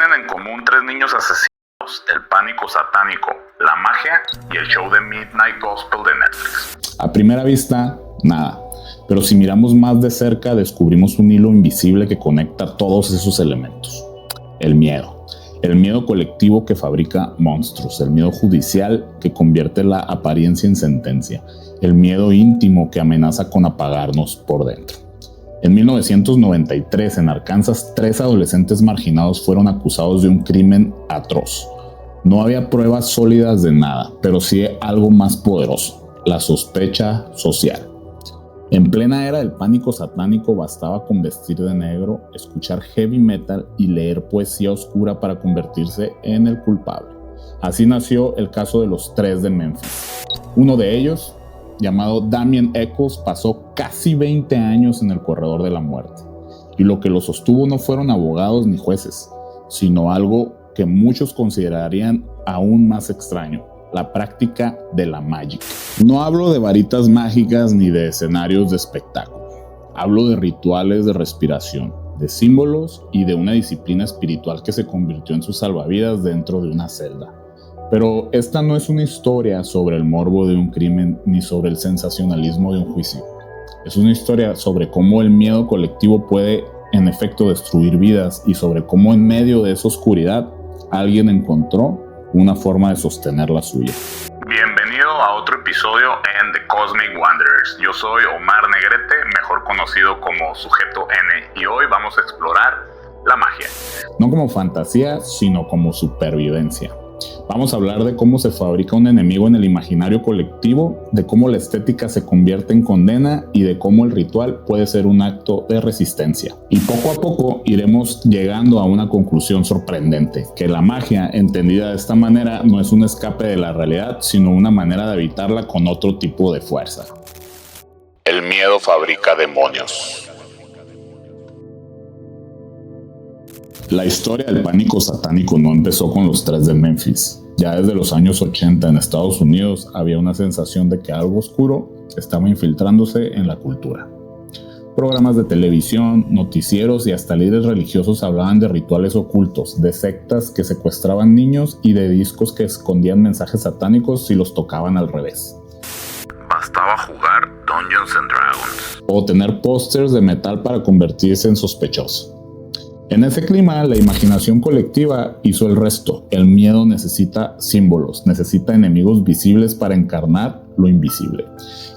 tienen en común tres niños asesinos, el pánico satánico, la magia y el show de Midnight Gospel de Netflix? A primera vista, nada. Pero si miramos más de cerca, descubrimos un hilo invisible que conecta todos esos elementos. El miedo. El miedo colectivo que fabrica monstruos. El miedo judicial que convierte la apariencia en sentencia. El miedo íntimo que amenaza con apagarnos por dentro. En 1993, en Arkansas, 3 adolescentes marginados fueron acusados de un crimen atroz. No había pruebas sólidas de nada, pero sí algo más poderoso: la sospecha social. En plena era del pánico satánico bastaba con vestir de negro, escuchar heavy metal y leer poesía oscura para convertirse en el culpable. Así nació el caso de los 3 de Memphis. Uno de ellos, llamado Damien Echols, pasó casi 20 años en el corredor de la muerte. Y lo que lo sostuvo no fueron abogados ni jueces, sino algo que muchos considerarían aún más extraño: la práctica de la Magic. No hablo de varitas mágicas ni de escenarios de espectáculo. Hablo de rituales de respiración, de símbolos y de una disciplina espiritual que se convirtió en su salvavidas dentro de una celda. Pero esta no es una historia sobre el morbo de un crimen ni sobre el sensacionalismo de un juicio. Es una historia sobre cómo el miedo colectivo puede, en efecto, destruir vidas, y sobre cómo en medio de esa oscuridad alguien encontró una forma de sostener la suya. Bienvenido a otro episodio en The Cosmic Wanderers. Yo soy Omar Negrete, mejor conocido como Sujeto N, y hoy vamos a explorar la magia. No como fantasía, sino como supervivencia. Vamos a hablar de cómo se fabrica un enemigo en el imaginario colectivo, de cómo la estética se convierte en condena y de cómo el ritual puede ser un acto de resistencia. Y poco a poco iremos llegando a una conclusión sorprendente: que la magia, entendida de esta manera, no es un escape de la realidad, sino una manera de evitarla con otro tipo de fuerza. El miedo fabrica demonios. La historia del pánico satánico no empezó con los 3 de Memphis. Ya desde los años 80 en Estados Unidos había una sensación de que algo oscuro estaba infiltrándose en la cultura. Programas de televisión, noticieros y hasta líderes religiosos hablaban de rituales ocultos, de sectas que secuestraban niños y de discos que escondían mensajes satánicos si los tocaban al revés. Bastaba jugar Dungeons and Dragons o tener pósters de metal para convertirse en sospechoso. En ese clima, la imaginación colectiva hizo el resto. El miedo necesita símbolos, necesita enemigos visibles para encarnar lo invisible.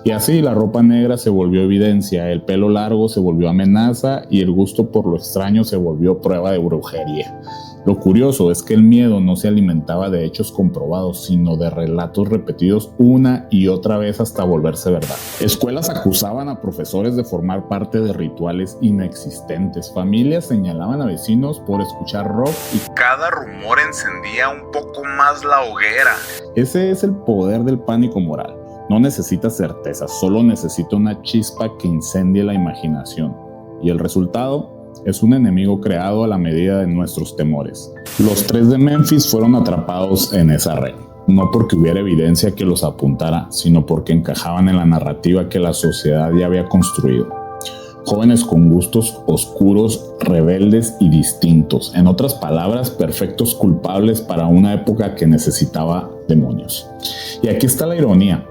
Y así la ropa negra se volvió evidencia, el pelo largo se volvió amenaza y el gusto por lo extraño se volvió prueba de brujería. Lo curioso es que el miedo no se alimentaba de hechos comprobados, sino de relatos repetidos una y otra vez hasta volverse verdad. Escuelas acusaban a profesores de formar parte de rituales inexistentes. Familias señalaban a vecinos por escuchar rock y cada rumor encendía un poco más la hoguera. Ese es el poder del pánico moral. No necesita certeza, solo necesita una chispa que incendie la imaginación. Y el resultado es un enemigo creado a la medida de nuestros temores. Los 3 de Memphis fueron atrapados en esa red, no porque hubiera evidencia que los apuntara, sino porque encajaban en la narrativa que la sociedad ya había construido. Jóvenes con gustos oscuros, rebeldes y distintos. En otras palabras, perfectos culpables para una época que necesitaba demonios. Y aquí está la ironía.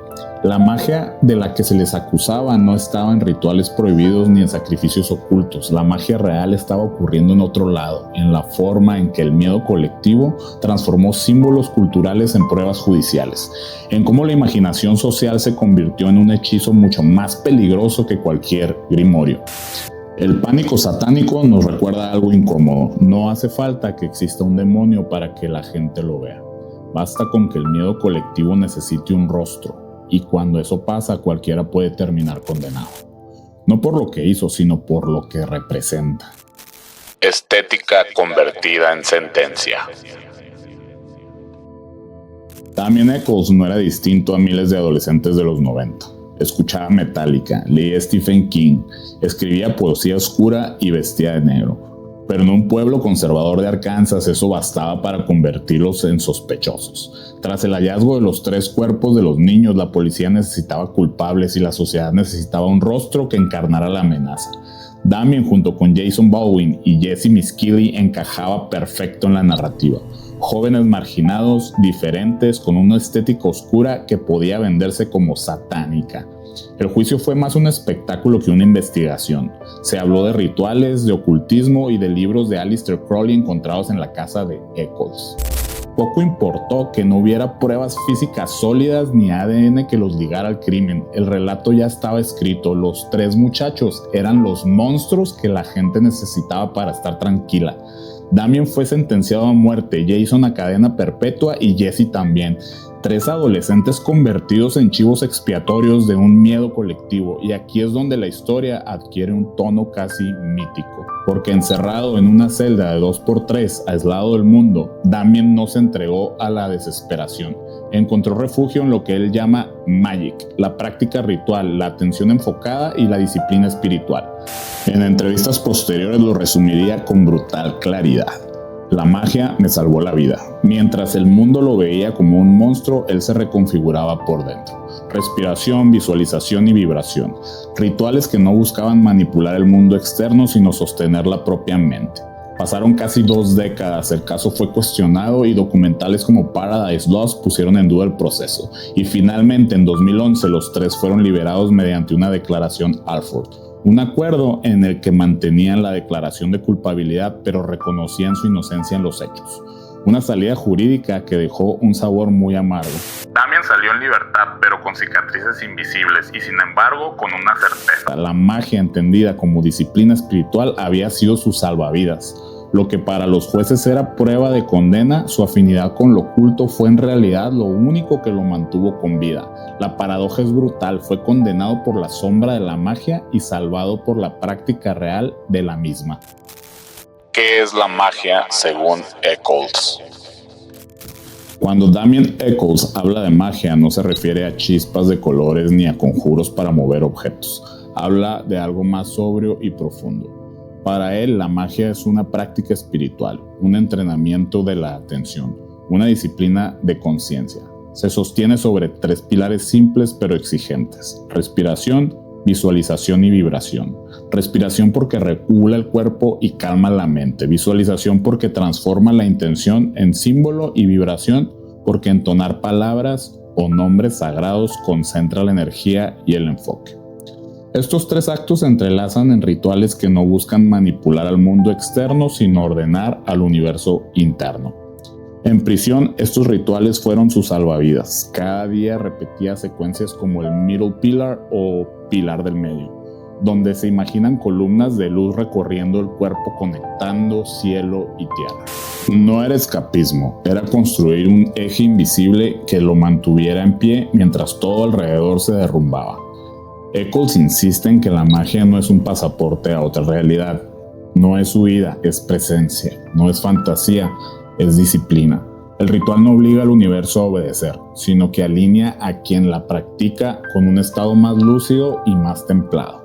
La magia de la que se les acusaba no estaba en rituales prohibidos ni en sacrificios ocultos. La magia real estaba ocurriendo en otro lado, en la forma en que el miedo colectivo transformó símbolos culturales en pruebas judiciales, en cómo la imaginación social se convirtió en un hechizo mucho más peligroso que cualquier grimorio. El pánico satánico nos recuerda algo incómodo. No hace falta que exista un demonio para que la gente lo vea. Basta con que el miedo colectivo necesite un rostro. Y cuando eso pasa, cualquiera puede terminar condenado. No por lo que hizo, sino por lo que representa. Estética convertida en sentencia. Damien Echols no era distinto a miles de adolescentes de los 90. Escuchaba Metallica, leía Stephen King, escribía poesía oscura y vestía de negro. Pero en un pueblo conservador de Arkansas eso bastaba para convertirlos en sospechosos. Tras el hallazgo de los 3 cuerpos de los niños, la policía necesitaba culpables y la sociedad necesitaba un rostro que encarnara la amenaza. Damien junto con Jason Baldwin y Jesse Misskelley encajaba perfecto en la narrativa. Jóvenes marginados, diferentes, con una estética oscura que podía venderse como satánica. El juicio fue más un espectáculo que una investigación. Se habló de rituales, de ocultismo y de libros de Aleister Crowley encontrados en la casa de Eccles. Poco importó que no hubiera pruebas físicas sólidas ni ADN que los ligara al crimen. El relato ya estaba escrito. Los 3 muchachos eran los monstruos que la gente necesitaba para estar tranquila. Damien fue sentenciado a muerte, Jason a cadena perpetua y Jesse también. 3 adolescentes convertidos en chivos expiatorios de un miedo colectivo, y aquí es donde la historia adquiere un tono casi mítico. Porque encerrado en una celda de 2x3, aislado del mundo, Damien no se entregó a la desesperación. Encontró refugio en lo que él llama magic, la práctica ritual, la atención enfocada y la disciplina espiritual. En entrevistas posteriores lo resumiría con brutal claridad. La magia me salvó la vida. Mientras el mundo lo veía como un monstruo, él se reconfiguraba por dentro. Respiración, visualización y vibración. Rituales que no buscaban manipular el mundo externo, sino sostener la propia mente. Pasaron casi 2 décadas, el caso fue cuestionado y documentales como Paradise Lost pusieron en duda el proceso. Y finalmente en 2011 los 3 fueron liberados mediante una declaración Alford. Un acuerdo en el que mantenían la declaración de culpabilidad pero reconocían su inocencia en los hechos. Una salida jurídica que dejó un sabor muy amargo. Damien salió en libertad pero con cicatrices invisibles y sin embargo con una certeza. La magia entendida como disciplina espiritual había sido su salvavidas. Lo que para los jueces era prueba de condena, su afinidad con lo oculto fue en realidad lo único que lo mantuvo con vida. La paradoja es brutal, fue condenado por la sombra de la magia y salvado por la práctica real de la misma. ¿Qué es la magia según Eccles? Cuando Damien Eccles habla de magia no se refiere a chispas de colores ni a conjuros para mover objetos. Habla de algo más sobrio y profundo. Para él, la magia es una práctica espiritual, un entrenamiento de la atención, una disciplina de conciencia. Se sostiene sobre 3 pilares simples pero exigentes: respiración, visualización y vibración. Respiración porque regula el cuerpo y calma la mente. Visualización porque transforma la intención en símbolo, y vibración porque entonar palabras o nombres sagrados concentra la energía y el enfoque. Estos 3 actos se entrelazan en rituales que no buscan manipular al mundo externo, sino ordenar al universo interno. En prisión, estos rituales fueron sus salvavidas. Cada día repetía secuencias como el Middle Pillar o Pilar del Medio, donde se imaginan columnas de luz recorriendo el cuerpo conectando cielo y tierra. No era escapismo, era construir un eje invisible que lo mantuviera en pie mientras todo alrededor se derrumbaba. Eccles insiste en que la magia no es un pasaporte a otra realidad. No es huida, es presencia. No es fantasía, es disciplina. El ritual no obliga al universo a obedecer, sino que alinea a quien la practica con un estado más lúcido y más templado.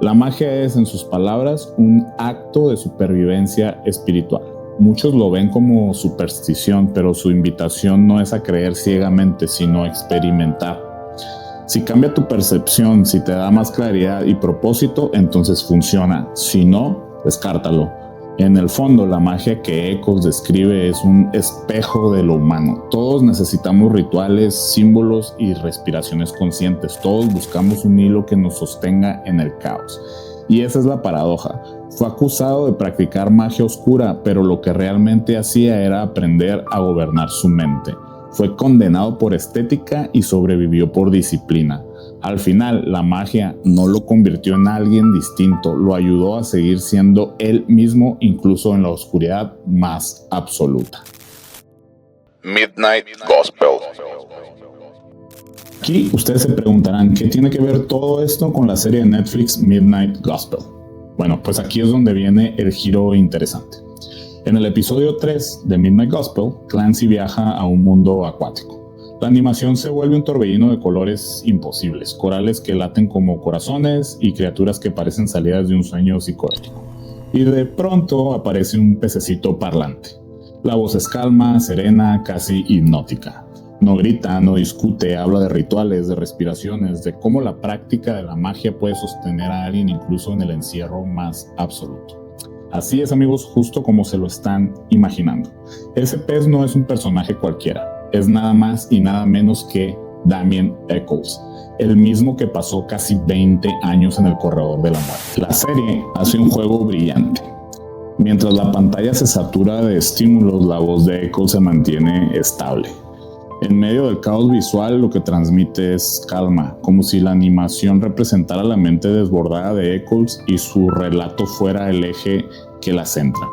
La magia es, en sus palabras, un acto de supervivencia espiritual. Muchos lo ven como superstición, pero su invitación no es a creer ciegamente, sino a experimentar. Si cambia tu percepción, si te da más claridad y propósito, entonces funciona. Si no, descártalo. En el fondo, la magia que Eccles describe es un espejo de lo humano. Todos necesitamos rituales, símbolos y respiraciones conscientes. Todos buscamos un hilo que nos sostenga en el caos. Y esa es la paradoja. Fue acusado de practicar magia oscura, pero lo que realmente hacía era aprender a gobernar su mente. Fue condenado por estética y sobrevivió por disciplina. Al final, la magia no lo convirtió en alguien distinto, lo ayudó a seguir siendo él mismo, incluso en la oscuridad más absoluta. Midnight Gospel. Aquí ustedes se preguntarán, ¿qué tiene que ver todo esto con la serie de Netflix Midnight Gospel? Bueno, pues aquí es donde viene el giro interesante. En el episodio 3 de Midnight Gospel, Clancy viaja a un mundo acuático. La animación se vuelve un torbellino de colores imposibles, corales que laten como corazones y criaturas que parecen salidas de un sueño psicótico. Y de pronto aparece un pececito parlante. La voz es calma, serena, casi hipnótica. No grita, no discute, habla de rituales, de respiraciones, de cómo la práctica de la magia puede sostener a alguien incluso en el encierro más absoluto. Así es, amigos, justo como se lo están imaginando. Ese pez no es un personaje cualquiera, es nada más y nada menos que Damien Echols, el mismo que pasó casi 20 años en el corredor de la muerte. La serie hace un juego brillante. Mientras la pantalla se satura de estímulos, la voz de Echols se mantiene estable. En medio del caos visual, lo que transmite es calma, como si la animación representara la mente desbordada de Echols y su relato fuera el eje que la centra.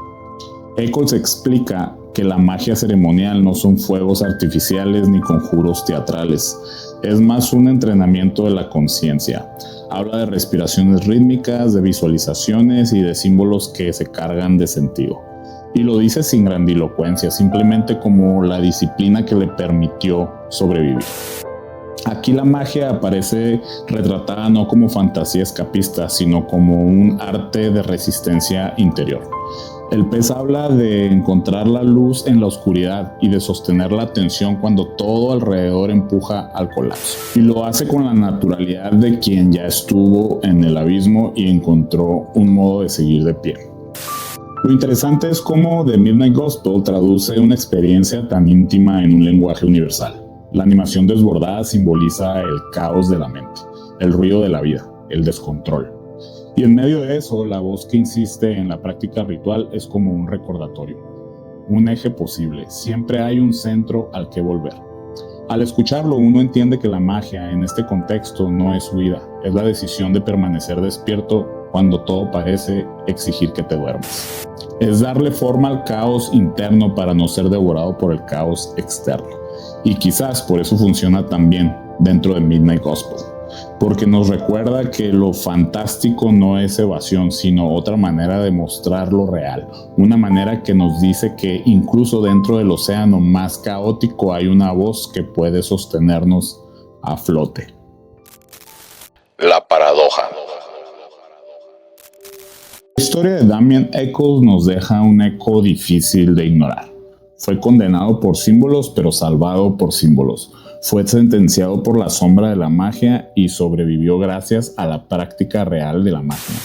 Echols explica que la magia ceremonial no son fuegos artificiales ni conjuros teatrales, es más un entrenamiento de la conciencia. Habla de respiraciones rítmicas, de visualizaciones y de símbolos que se cargan de sentido. Y lo dice sin grandilocuencia, simplemente como la disciplina que le permitió sobrevivir. Aquí la magia aparece retratada no como fantasía escapista, sino como un arte de resistencia interior. El pez habla de encontrar la luz en la oscuridad y de sostener la atención cuando todo alrededor empuja al colapso. Y lo hace con la naturalidad de quien ya estuvo en el abismo y encontró un modo de seguir de pie. Lo interesante es cómo The Midnight Gospel traduce una experiencia tan íntima en un lenguaje universal. La animación desbordada simboliza el caos de la mente, el ruido de la vida, el descontrol. Y en medio de eso, la voz que insiste en la práctica ritual es como un recordatorio, un eje posible. Siempre hay un centro al que volver. Al escucharlo, uno entiende que la magia en este contexto no es huida, es la decisión de permanecer despierto cuando todo parece exigir que te duermas. Es darle forma al caos interno para no ser devorado por el caos externo. Y quizás por eso funciona tan bien dentro de Midnight Gospel, porque nos recuerda que lo fantástico no es evasión, sino otra manera de mostrar lo real, una manera que nos dice que incluso dentro del océano más caótico hay una voz que puede sostenernos a flote. La paradoja. La historia de Damien Echols nos deja un eco difícil de ignorar. Fue condenado por símbolos, pero salvado por símbolos. Fue sentenciado por la sombra de la magia y sobrevivió gracias a la práctica real de la magia.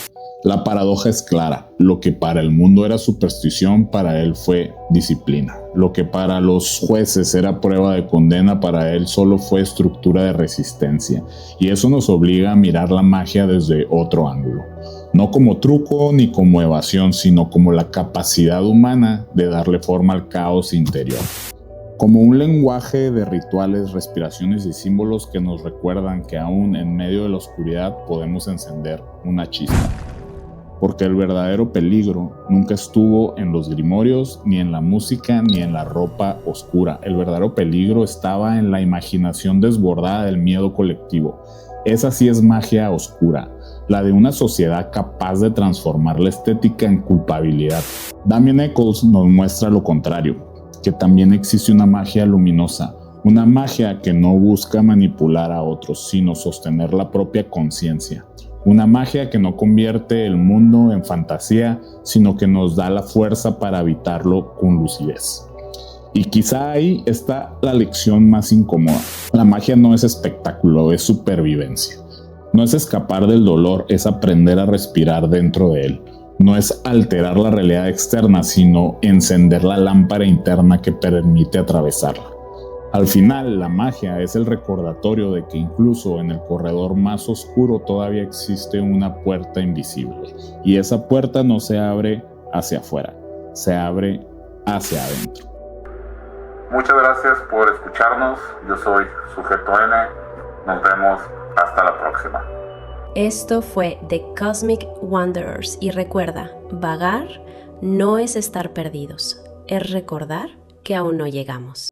La paradoja es clara. Lo que para el mundo era superstición, para él fue disciplina. Lo que para los jueces era prueba de condena, para él solo fue estructura de resistencia. Y eso nos obliga a mirar la magia desde otro ángulo. No como truco ni como evasión, sino como la capacidad humana de darle forma al caos interior. Como un lenguaje de rituales, respiraciones y símbolos que nos recuerdan que aún en medio de la oscuridad podemos encender una chispa. Porque el verdadero peligro nunca estuvo en los grimorios, ni en la música, ni en la ropa oscura. El verdadero peligro estaba en la imaginación desbordada del miedo colectivo. Esa sí es magia oscura, la de una sociedad capaz de transformar la estética en culpabilidad. Damien Echols nos muestra lo contrario, que también existe una magia luminosa, una magia que no busca manipular a otros, sino sostener la propia conciencia. Una magia que no convierte el mundo en fantasía, sino que nos da la fuerza para habitarlo con lucidez. Y quizá ahí está la lección más incómoda. La magia no es espectáculo, es supervivencia. No es escapar del dolor, es aprender a respirar dentro de él. No es alterar la realidad externa, sino encender la lámpara interna que permite atravesarla. Al final, la magia es el recordatorio de que incluso en el corredor más oscuro todavía existe una puerta invisible. Y esa puerta no se abre hacia afuera, se abre hacia adentro. Muchas gracias por escucharnos. Yo soy Sujeto N. Nos vemos hasta la próxima. Esto fue The Cosmic Wanderers y recuerda, vagar no es estar perdidos, es recordar que aún no llegamos.